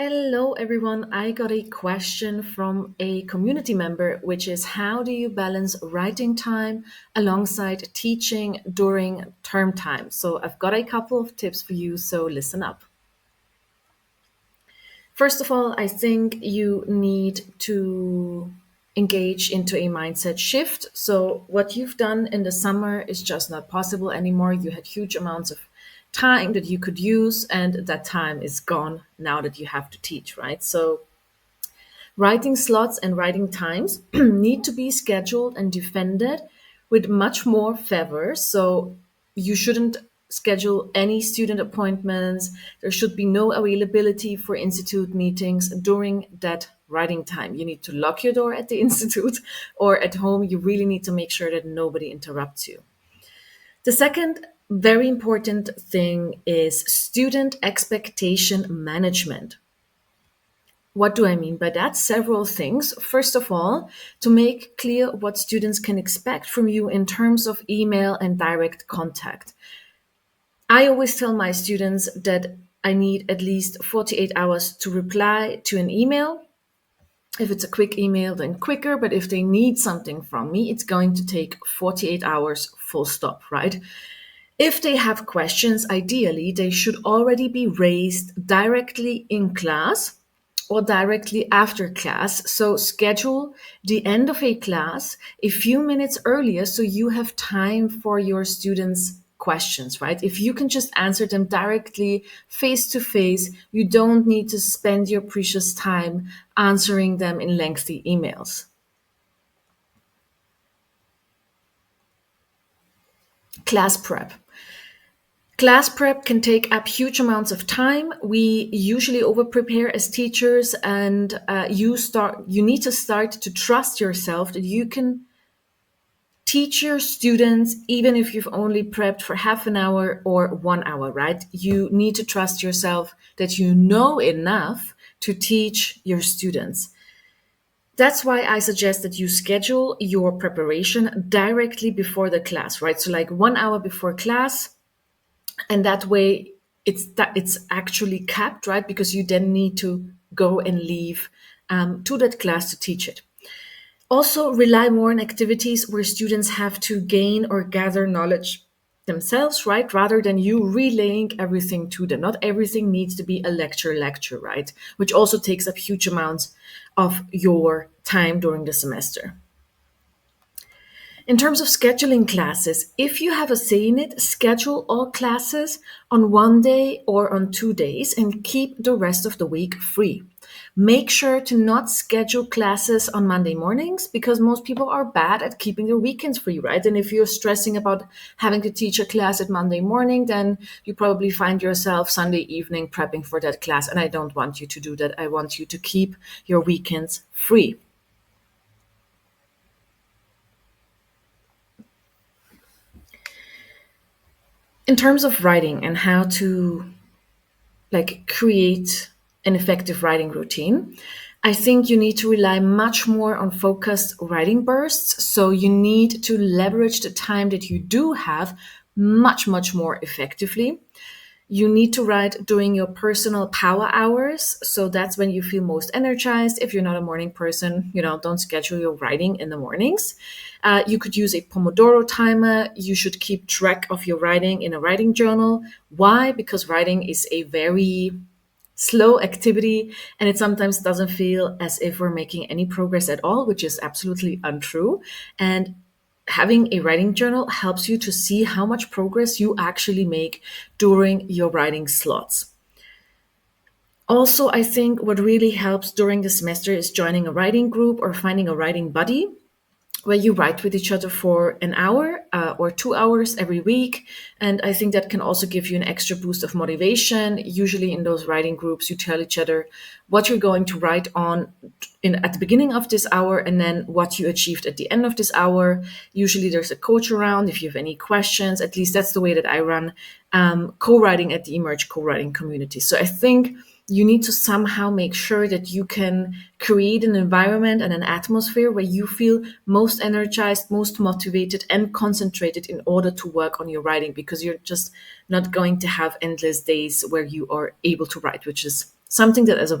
Hello, everyone. I got a question from a community member, which is how do you balance writing time alongside teaching during term time? So, I've got a couple of tips for you, so listen up. First of all, I think you need to engage into a mindset shift. So, what you've done in the summer is just not possible anymore. You had huge amounts of time that you could use, and that time is gone now that you have to teach, right? So, writing slots and writing times need to be scheduled and defended with much more favor. So you shouldn't schedule any student appointments. There should be no availability for institute meetings during that writing time. You need to lock your door at the institute or at home. You really need to make sure that nobody interrupts you. The second very important thing is student expectation management. What do I mean by that? Several things. First of all, to make clear what students can expect from you in terms of email and direct contact. I always tell my students that I need at least 48 hours to reply to an email. If it's a quick email, then quicker. But if they need something from me, it's going to take 48 hours full stop, right? If they have questions, ideally, they should already be raised directly in class or directly after class. So schedule the end of a class a few minutes earlier so you have time for your students' questions, right? If you can just answer them directly face to face, you don't need to spend your precious time answering them in lengthy emails. Class prep. Class prep can take up huge amounts of time. We usually over prepare as teachers, and you need to start to trust yourself that you can teach your students even if you've only prepped for half an hour or 1 hour, right? You need to trust yourself that you know enough to teach your students. That's why I suggest that you schedule your preparation directly before the class, right? So like 1 hour before class, and that way it's actually capped, right? Because you then need to go and leave to that class to teach it. Also, rely more on activities where students have to gain or gather knowledge themselves, right? Rather than you relaying everything to them. Not everything needs to be a lecture, right? Which also takes up huge amounts of your time during the semester. In terms of scheduling classes, if you have a say in it, schedule all classes on 1 day or on 2 days and keep the rest of the week free. Make sure to not schedule classes on Monday mornings because most people are bad at keeping their weekends free, right? And if you're stressing about having to teach a class at Monday morning, then you probably find yourself Sunday evening prepping for that class. And I don't want you to do that. I want you to keep your weekends free. In terms of writing and how to create an effective writing routine, I think you need to rely much more on focused writing bursts. So you need to leverage the time that you do have much more effectively. You need to write during your personal power hours. So that's when you feel most energized. If you're not a morning person, don't schedule your writing in the mornings. You could use a Pomodoro timer. You should keep track of your writing in a writing journal. Why? Because writing is a very slow activity and it sometimes doesn't feel as if we're making any progress at all, which is absolutely untrue. And having a writing journal helps you to see how much progress you actually make during your writing slots. Also, I think what really helps during the semester is joining a writing group or finding a writing buddy where you write with each other for an hour or 2 hours every week. And I think that can also give you an extra boost of motivation. Usually in those writing groups, you tell each other what you're going to write on at the beginning of this hour and then what you achieved at the end of this hour. Usually there's a coach around if you have any questions. At least that's the way that I run co-writing at the Emerge co-writing community. So I think you need to somehow make sure that you can create an environment and an atmosphere where you feel most energized, most motivated, and concentrated in order to work on your writing because you're just not going to have endless days where you are able to write, which is something that as a